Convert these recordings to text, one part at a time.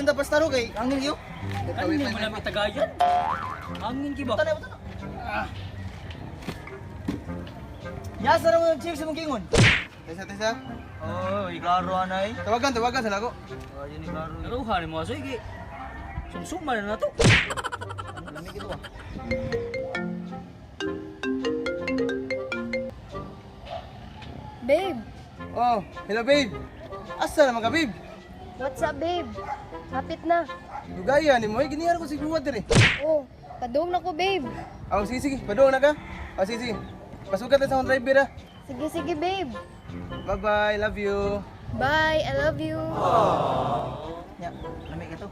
rin tapos taro kay angin yo. Kanin mo namin tagayan. Hangin ki ba? Tanay mo. Yasa ra mo yung chicks mong kingon. Tesa. Oh, iklaro anay. Tawagan sa nako. Oh, yun iklaro. Naruhan mo aso iki. Sumsuma na to. Lamig ito ah. Babe, Oh, hello babe. Asa naman ka babe? what's up babe? Hapit na. Dugaya ni mo, giniyar ko si Guwad dire. Oh, padung na ko babe. Oh, sige, padoon na ka. Oh, sige. Pasukat na sa akong driver ah. Sige babe. Bye-bye, love you. Bye, I love you. Nya, lamig ito.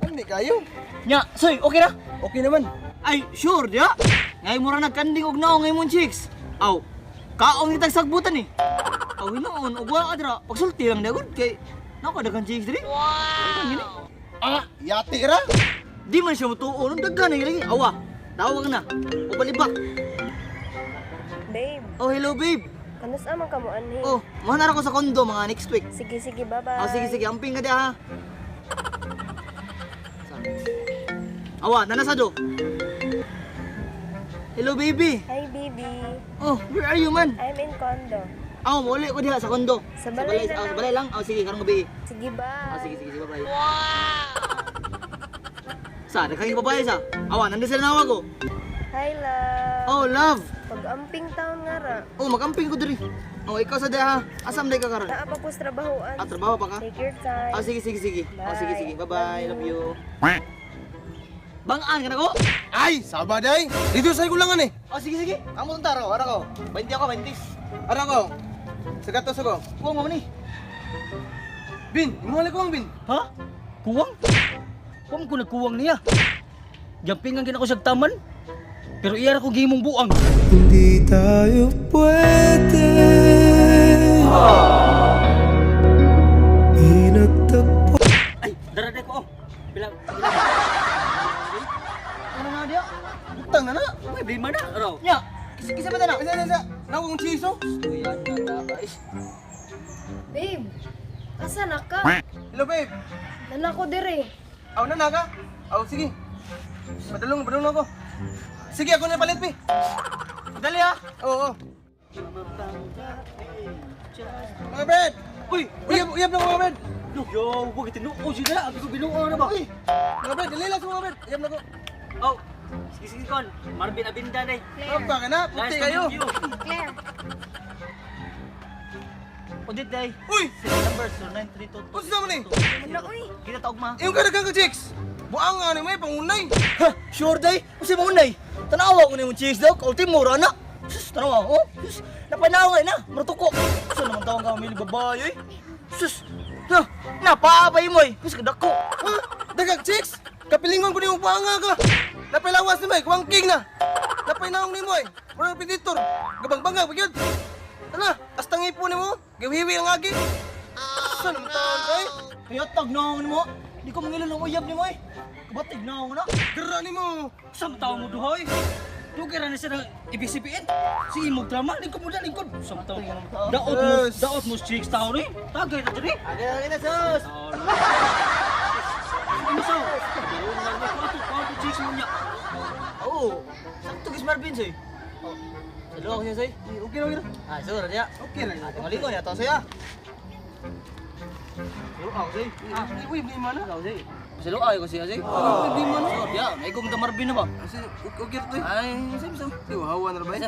Hindi kayo. Nya, soy, okay na? Okay naman. Ay, sure dia. Ngay mura nagkanding og naong ngay mong chicks. Aw, kaong itag sagbutan ni. Aw, hinoon og wa adra. Pagsulti lang dagon kay nako dagan chicks diri. Wow. Ah, yati ra. Di man siya mutuon, daghan na lagi. Awa, tawag na. O balibak. Babe, Oh, hello babe. kanus amang kamo anhi. Oh, mahanar ako sa kondo mga next week. Sige, bye-bye. Oh, sige, amping ka dia ha. Awa, nanasado. Hello baby. Hi baby. Oh, where are you man? I'm in condo. Aw, muli ko diha sa kondo. Sa balay na lang. Sa balay lang. Oh, sige, karong gabi. Sige, bye. Sige, bye-bye. Sa, nakanging babae sa. Awa, nandun sila nawa ko. Hi love. Oh, love. Pag-amping taon nga ra. Oh, magamping ko diri. Oh, ikaw sa diha ha. Asam day ka karon? Naa pa ko sa trabahoan. Ah, trabaho pa ka? Take your time. Oh, sige. Oh, sige. Bye-bye. Love you. Bangaan ka na ko? Ay, sabaday. Dito sa kulangan eh. Oh, sige. Amo tong taro, ara ko. 20 ako, 20. Ara ko. Sagatos ako. Kuwang mo ni. Bin, imuli ko ang bin. Ha? Kuwang? Kuwang ko nagkuwang niya. Jampingan gina ko sa taman. Pero iyara ko gimong buang. Hindi tayo pwede Inagtagpo. Ay, daraday ko. Bilang. Ano na dia? Utang na na. Uy, di mana raw. Nya. Kisa ba na? Isa. Nakong chiso. Tuyan na guys. Babe, asa na ka? Hello babe. Nana ko dire. Aw na ka? Aw sige. Padulong ako. Sige, ako na palit pi. Dali ha. Oo. Mga Brad. Uy, Uyab na mga Brad. yo, wag tinuo sila. Abi ko binuo na ba? Uy. Mga Brad, dali lang sa mga Brad. Uyab na ko. Oh. Sige kon. Marvin Abinda day. Apa ka na? Puti kayo. Claire. Udit day. Uy. Number 0932. Kung saan mo ni? Muna uy. Kita taog ma. Iyong kadagang ka chicks. Buang nga ni may pangunay. Ha, sure day. Kasi mo unay. Tanawa ko ni mong cheese daw. Kauti mo ra na. Sus, tanawa. Oh, sus. Napanawa na. Martuko. Saan naman tawang kami ni babae eh? Sus. Na, napaabay mo eh. Sus, kadako. Ha? Dagang chicks. Kapilingon ko ni mong panga ka. Napailawas ni may, kuwangking na. Napainaong ni mo eh. Murang petitor. Gabang-bangag, bagyod. Ala, astang ipo ni mo. Gawiwi ang agi. Saan naman tawag ka eh? Kaya tag na mo. Di ko mangilan ng uyab ni mo eh. Kabatig na ako na. Gara ni mo. Saan tao mo duhoy? Dugera na siya ng ibisipiin. Sige mo drama. Lingkod mo na, lingkod. Saan tao? Daot mo chicks tao rin. Tagay na dyan eh. Agay na sus. Ano sa? Kwanto chicks mo niya. Oo. Sakto gis Marvin sa'yo. Salo ako siya sa'yo. Okay na. Ah, sure niya. Okay na. Ate malingo niya. Ito sa'yo. Salo ako sa'yo. Ah, uy, di man na. Ikaw sa'yo. Salo ay ko siya sa'yo. Uy, di man na. Sure niya. May kong Marvin na ba? Kasi, okay na to eh. Ay, sa'yo. Di, hawa na ba eh?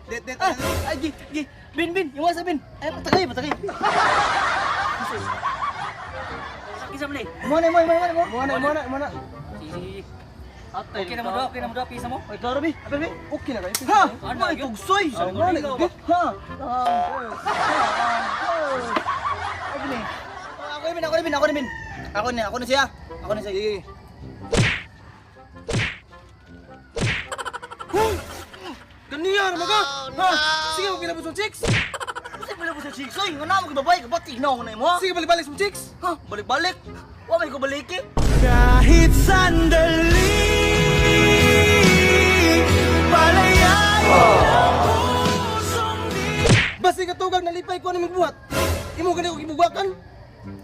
Det. Ay, gi. Bin. Yung wasa bin. Ay, patagay. Kisa mo na eh. Muna. Sige. Okay na mo daw, pisa mo? Ay, klaro bi. Apel bi. Okay na kayo. Ha? Ano ay tugsoy? Ah, Sabi ko wala, ikaw hindi. ba? Ha? Ako ni. Ako na siya. Ako na siya. Sige. Ganyan, maga. Ha? Sige, mo pinabos ng chicks. Kasi pala po sa chiksoy. Nga na mo kibabay. Kabatig na ako na mo. Sige, balik-balik sa chicks. Ha? Balik-balik. Wa may ko baliki. Kahit sandali di katugag nalipay ko naming buhat. Imo gani ko gibugakan.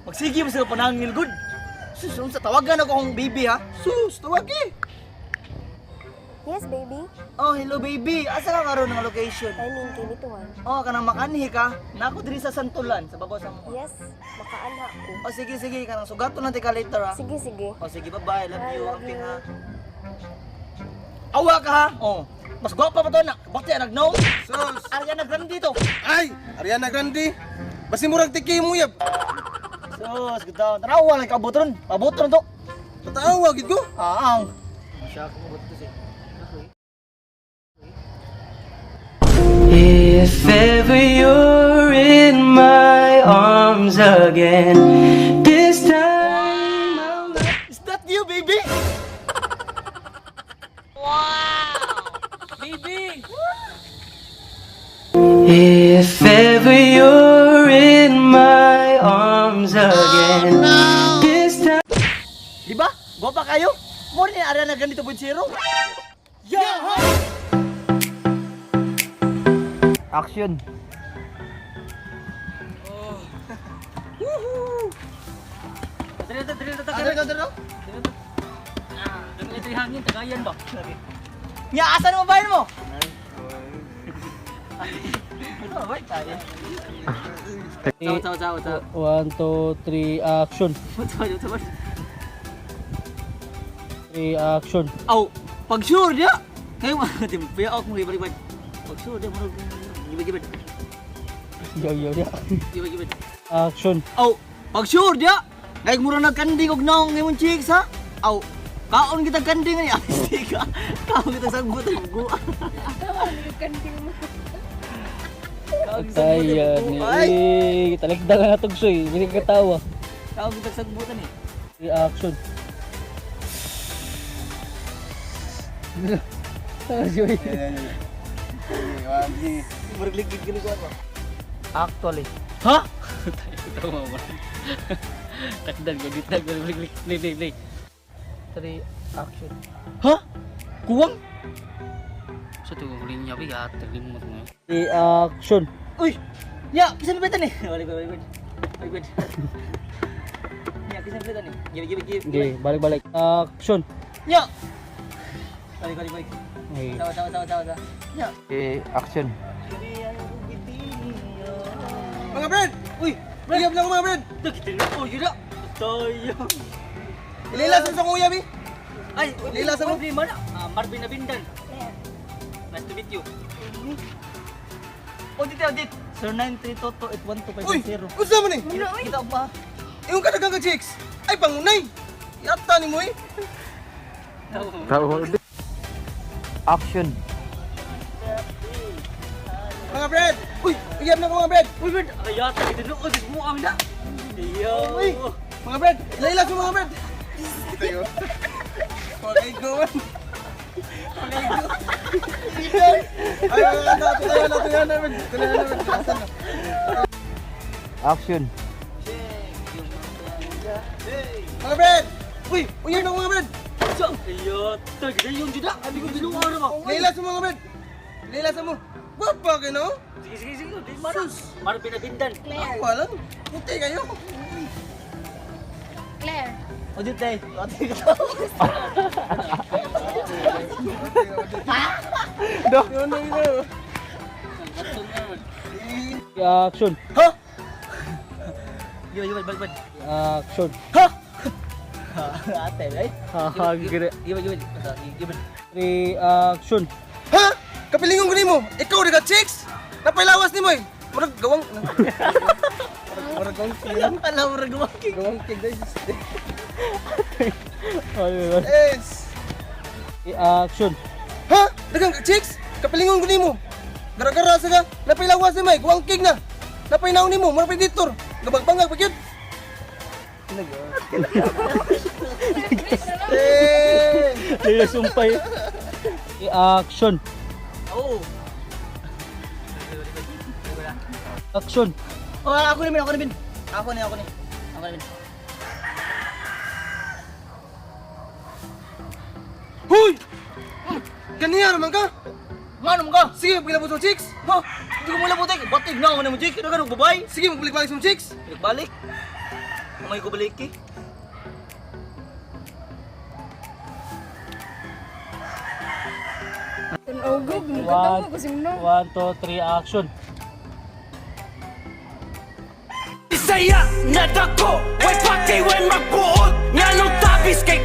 Magsige mo sa panangil good. Sus, unsa tawagan ako kong baby ha? Sus, tawagi. Yes, baby. Oh, hello baby. Asa ka karon ng location? I mean, kinituan. Oh, kanang makanhi ka. Nako diri sa Santulan, sa babaw sa mo. Yes, makaanha ko. Oh, sige sige, kanang sugaton natin ka later ha. Sige, sige. Oh, sige, bye-bye. Love Bye, you. love Okay you. ha. Awa ka ha? Oh. Mas gwapa pa to na. Bakit nagno? Sus. Ariana Grande dito. Ay, Ariana Grande. Basi murag tiki mo yab. Sus, gitaw. Tarawa lang kabutron. Pabutron to. Patawa gid ko. Aang. Siya ko buto si. If ever you're in my arms again, this time I'll not. Is that you, baby? If ever you're in my arms again, this time. Di ba? Gwapa kayo? Mo ni Ariana Grande 2.0. Yeah! Action. Nya, asan ang bayan mo? One, two, three, action. Three, action. Aw, pag sure dia. Kayo mo, di mo paya ako mo ibalik. Pag sure dia mo gibig-gibig. Yo, yo, yo. Gibig-gibig. Action. Aw, pag sure dia. Kay mura nagkanding og naong imong chicks ha. Aw, kaon kita kanding ni asti ka. Kaon kita sagbot ang buga. Kanding mo. Tayan eh. Talikda nga natugsoy. Hindi ka katawa. Kaon kita sagbutan ni. Three, action. Joy. Murag ligid gini ko ano. Actually. Ha? Tawa mo. Takdan ko dito. Play. Three, action. Ha? Kuwang? Sa tuwang huling niya, bigat. Terlimot mo. Three, action. Uy! Ya, kisan betan ni. Balik. Ya, kisan betan ni. Gibig. Okay, balik. Action. Ya. Balik. Okay. Sawa. Ya. Okay, action. Mga Brad. Uy, Iyab lang ko mga Brad. oh, yun na. Tayo. Ililasan sa kuya bi. Ay, Lila sa mo. Mana? Marvin Abindan. Nice to meet you. Oh, dito. Sir 932281250. Uy, unsa man ni? Kita ba? Imong kadagang ka chicks. Ay pangunay. Yata ni mo eh. Action. Mga Brad. Uy, iyab na ko mga Brad. Uy, man. Ayata, ito no. Oh, mo ang na. Iyo. Uy, mga Brad. Layla sa mga Brad. Tayo. Okay, go on. Okay, go. Ay, tuloy na. Asan na? Action. Mga Brad. Uy, uyab na ko mga Brad. Ayata, kita yung juda. Abi ko diluwa na ba? Layla sa mga Brad. Layla sa mo. Bapa kayo no? Sige. Di mana? Marvin Abindan. Claire. Ako alam. Puti kayo. Claire. Oh, dito eh. Yun na yun. Action. Ha? Yo, balik. Action. Ha? Ate, right? Haha, gire. Give. Three, action. Ha? Kapilingon ko nimo. Ikaw daga chicks. Napailawas nimo eh. Murag gawang. Murag gawang king. Alam mo rin gumaki. Gawang king guys. Ayun. Yes. Action. Ha? Dagang chicks. Kapilingon ko nimo. Gara-gara sa ka. Napailawas ni Mike. Gawang king na. Napainaw nimo. Murag preditor. Gabagbangag pa gyud. Eh. Lila sumpay. Action. Oh. Action. Oh, ako ni Bin. Ako ni. Huy! Ganyan naman ka. Manong ka? Sige, pagkilabot mo chicks. Ha? Hindi ko mula putik. Batig na ako na mo, Jake. Ano ka nung babay? Sige, magbalik-balik sa mga chicks. Balik. Umay ko balik eh. Tanaw ko, binugatan mo kasi mo. 1, 2, 3, action. Isaya na dako, way pati way magbuot. Nga nung tabis kay